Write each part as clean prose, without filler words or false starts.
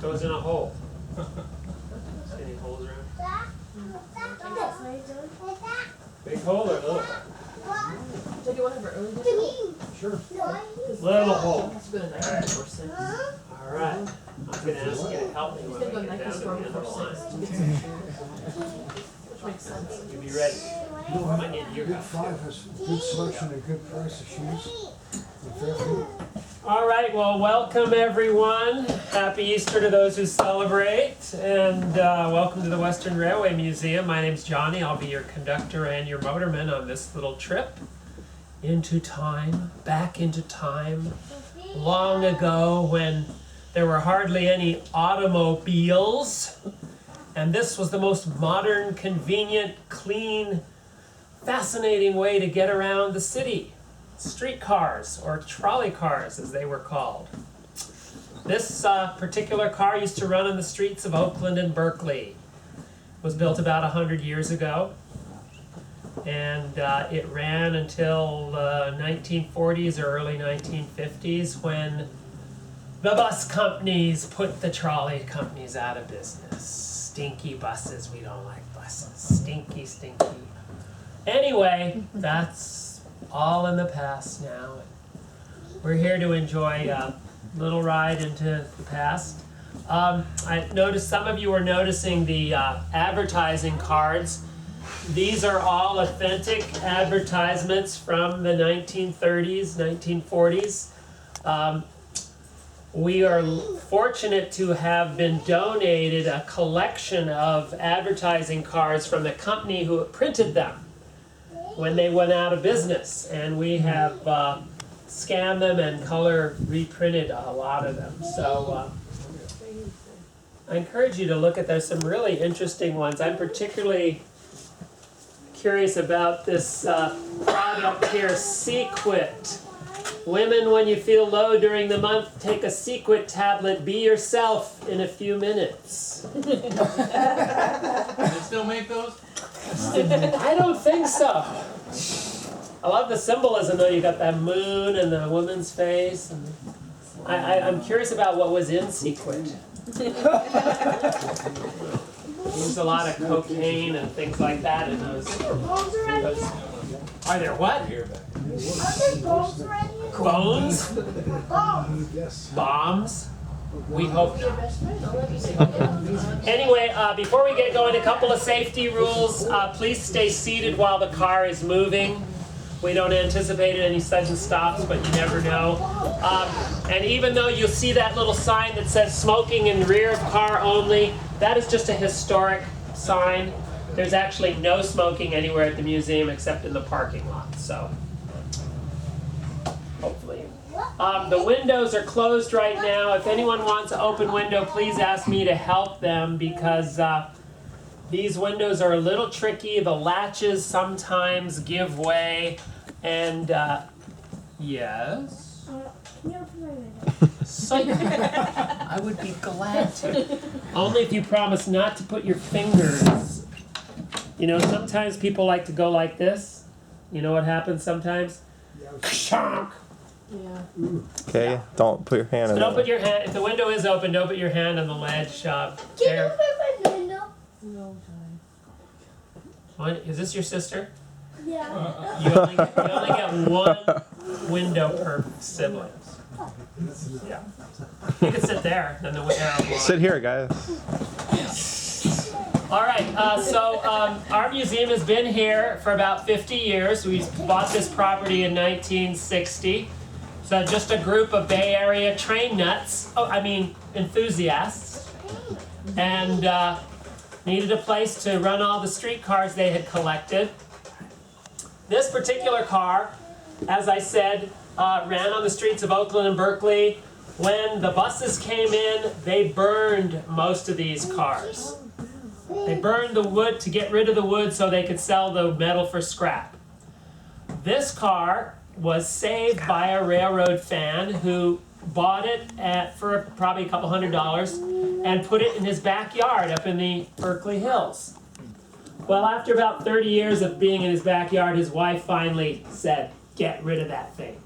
Goes in a hole. Any holes around? Big hole or little? Do you want to have early dinner? Sure. Little hole. Let's go to night before 6. All right. I'm going to ask you to help me when we get down to the end of the line. Which makes sense. You be ready. I might need your Good help. 5 has good selection and good price of shoes. And fair food. All right, well, welcome everyone. Happy Easter to those who celebrate, and welcome to the Western Railway Museum. My name's Johnny. I'll be your conductor and your motorman on this little trip into time, back into time, long ago when there were hardly any automobiles, and this was the most modern, convenient, clean, fascinating way to get around the city. Streetcars, or trolley cars as they were called. This particular car used to run on the streets of Oakland and Berkeley. It was built about 100 years ago, and it ran until the 1940s or early 1950s when the bus companies put the trolley companies out of business. Stinky buses, we don't like buses. Stinky, stinky. Anyway, that's all in the past now. We're here to enjoy a little ride into the past. I noticed some of you are noticing the advertising cards. These are all authentic advertisements from the 1930s, 1940s. We are fortunate to have been donated a collection of advertising cards from the company who printed them when they went out of business, and we have scanned them and color reprinted a lot of them. So I encourage you to look at, there's some really interesting ones. I'm particularly curious about this product here, Sequit. Women, when you feel low during the month, take a Sequit tablet, be yourself in a few minutes. They still make those? I don't think so. I love the symbolism though. You got that moon and the woman's face. And I'm curious about what was in Sequit. Used a lot of cocaine and things like that in those. Are there what? Bones? Yes. Bombs? We hope not. Anyway, before we get going, a couple of safety rules. Please stay seated while the car is moving. We don't anticipate any sudden stops, but you never know. And even though you'll see that little sign that says smoking in rear of car only, that is just a historic sign. There's actually no smoking anywhere at the museum except in the parking lot, so hopefully. The windows are closed right now. If anyone wants an open window, please ask me to help them because these windows are a little tricky. The latches sometimes give way, and yes? Can you open my window? So, I would be glad to. Only if you promise not to put your fingers. You know, sometimes people like to go like this. You know what happens sometimes? Ka-shonk! Yeah. Okay, don't put your hand So in don't it. put your hand, if the window is open, don't put your hand on the ledge. Can you There. open my window? No, What, is this your sister? Yeah. You only get one window per sibling. Yeah. You can sit there, then the arrow will. Sit here, guys. All right, so our museum has been here for about 50 years. We bought this property in 1960. So just a group of Bay Area train nuts, enthusiasts, and needed a place to run all the streetcars they had collected. This particular car, as I said, ran on the streets of Oakland and Berkeley. When the buses came in, they burned most of these cars. They burned the wood to get rid of the wood so they could sell the metal for scrap. This car was saved by a railroad fan who bought it for probably a couple $100 and put it in his backyard up in the Berkeley Hills. Well, after about 30 years of being in his backyard, his wife finally said, "Get rid of that thing."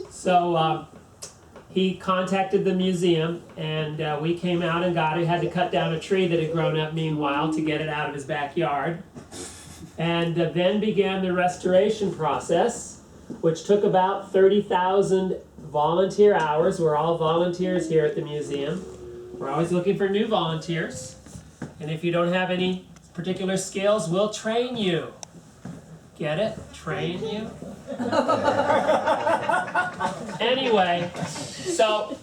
So he contacted the museum, and we came out and got it. He had to cut down a tree that had grown up meanwhile to get it out of his backyard. And then began the restoration process, which took about 30,000 volunteer hours. We're all volunteers here at the museum. We're always looking for new volunteers. And if you don't have any particular skills, we'll train you. Get it? Train you? Anyway, so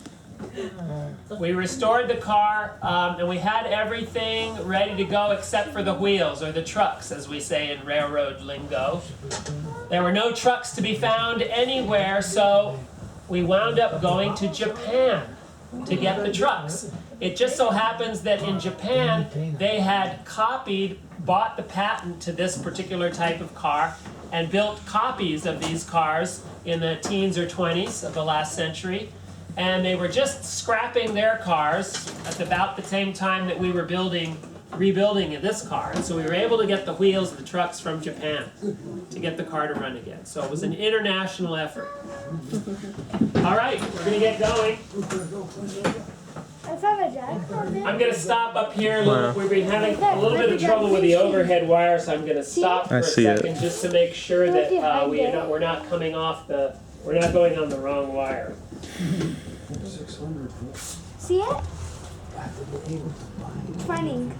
we restored the car, and we had everything ready to go except for the wheels, or the trucks, as we say in railroad lingo. There were no trucks to be found anywhere, so we wound up going to Japan to get the trucks. It just so happens that in Japan, they had bought the patent to this particular type of car, and built copies of these cars in the teens or 20s of the last century. And they were just scrapping their cars at about the same time that we were rebuilding this car. And so we were able to get the wheels of the trucks from Japan to get the car to run again. So it was an international effort. All right, we're gonna get going. I found a jack. I'm gonna stop up here. Look, we've been having a little bit of trouble with the overhead wire, so I'm gonna stop for I a see it. second just to make sure that we're not coming off we're not going on the wrong wire. 600. See it? It's running.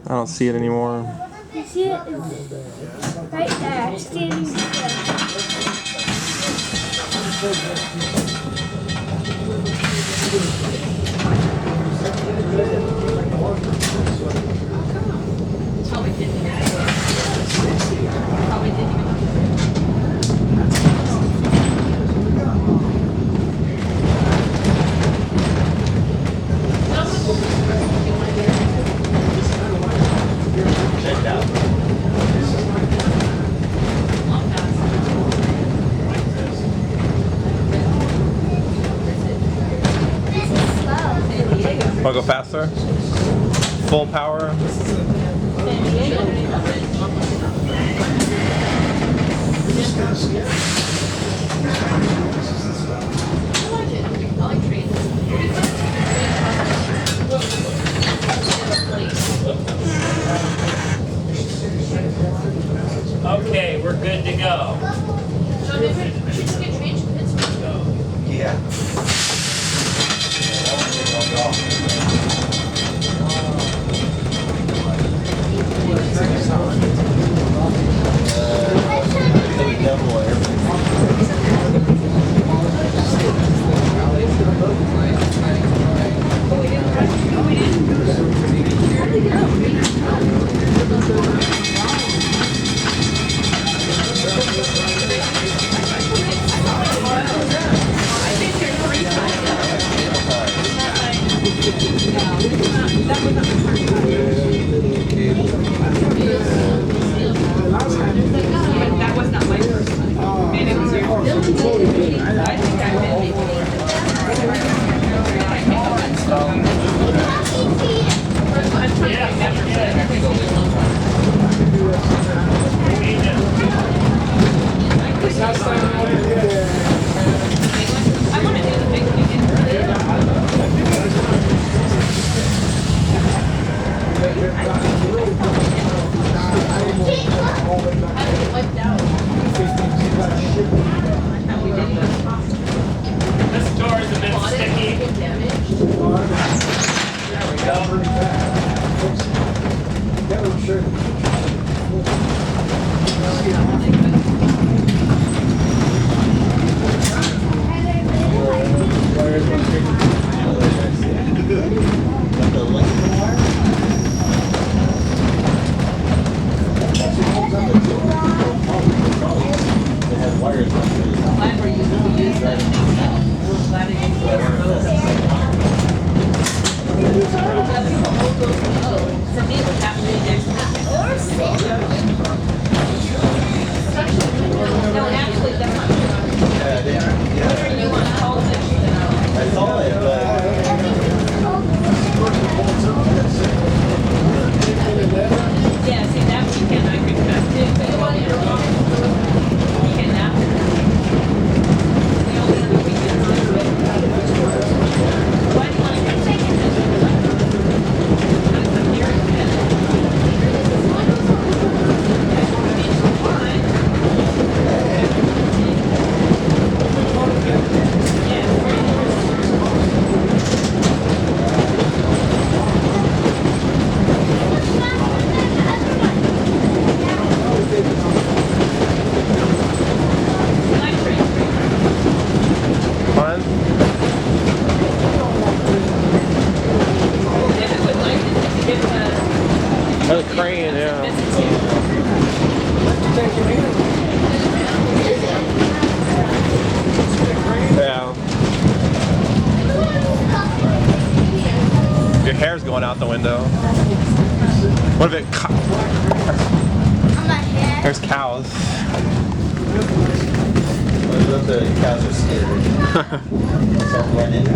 I don't see it anymore. You see it? It's right there, standing still. Probably didn't even. Probably didn't even. Wanna go faster? Full power? Okay, we're good to go. Look, the cows are scared. Start running.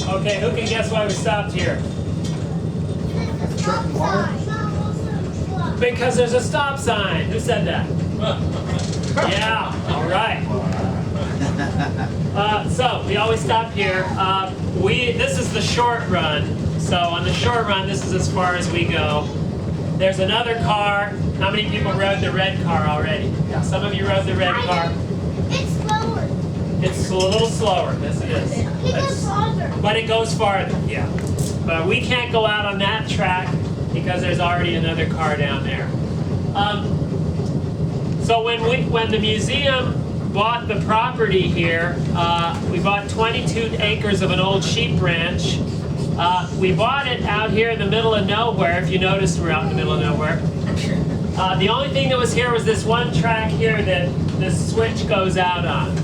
Okay, who can guess why we stopped here? Because there's a stop sign. Who said that? Yeah, all right. So we always stop here. This is the short run. So on the short run, this is as far as we go. There's another car. How many people rode the red car already? Yeah, some of you rode the red car. It's slower. It's a little slower. Yes, it is. It goes farther. But it goes farther. Yeah. But we can't go out on that track because there's already another car down there. So when the museum bought the property here, we bought 22 acres of an old sheep ranch. We bought it out here in the middle of nowhere. If you noticed, we're out in the middle of nowhere. The only thing that was here was this one track here that this switch goes out on.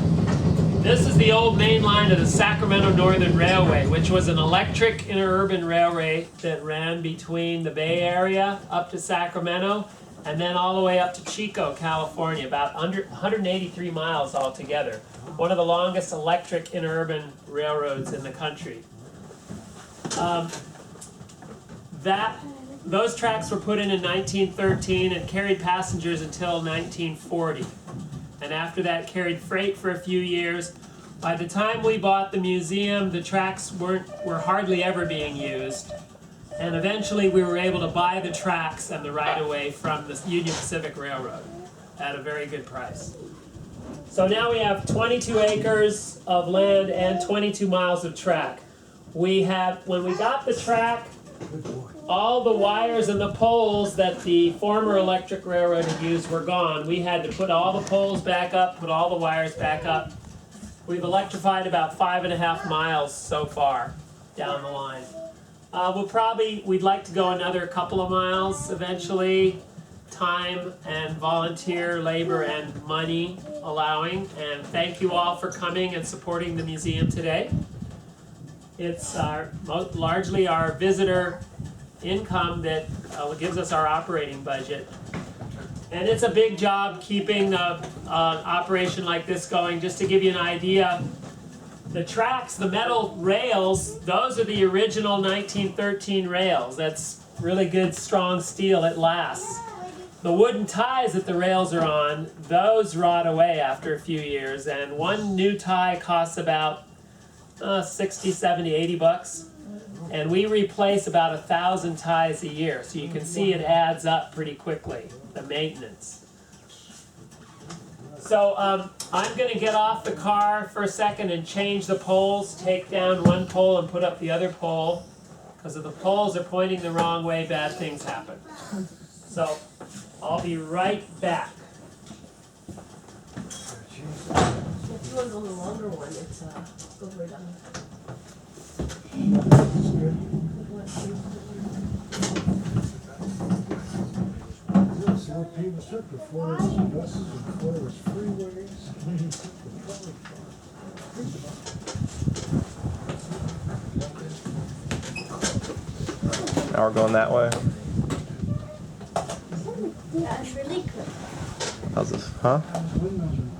This is the old main line of the Sacramento Northern Railway, which was an electric interurban railway that ran between the Bay Area up to Sacramento and then all the way up to Chico, California, about 183 miles altogether. One of the longest electric interurban railroads in the country. Those tracks were put in 1913 and carried passengers until 1940. And after that carried freight for a few years. By the time we bought the museum, the tracks were hardly ever being used. And eventually we were able to buy the tracks and the right-of-way from the Union Pacific Railroad at a very good price. So now we have 22 acres of land and 22 miles of track. When we got the track, all the wires and the poles that the former electric railroad had used were gone. We had to put all the poles back up, put all the wires back up. We've electrified about 5.5 miles so far down the line. We'd like to go another couple of miles eventually, time and volunteer labor and money allowing. And thank you all for coming and supporting the museum today. It's largely our visitor income that gives us our operating budget. And it's a big job keeping an operation like this going. Just to give you an idea, the tracks, the metal rails, those are the original 1913 rails. That's really good, strong steel. It lasts. The wooden ties that the rails are on, those rot away after a few years. And one new tie costs about 60, 70, 80 bucks. And we replace about 1,000 ties a year. So you can see it adds up pretty quickly, the maintenance. So I'm going to get off the car for a second and change the poles, take down one pole and put up the other pole. Because if the poles are pointing the wrong way, bad things happen. So I'll be right back. If you want to go the longer one, it's go right on. So what people took before there was buses, before there was freeways. Now we're going that way. That's really cool. How's this? Huh? Windmills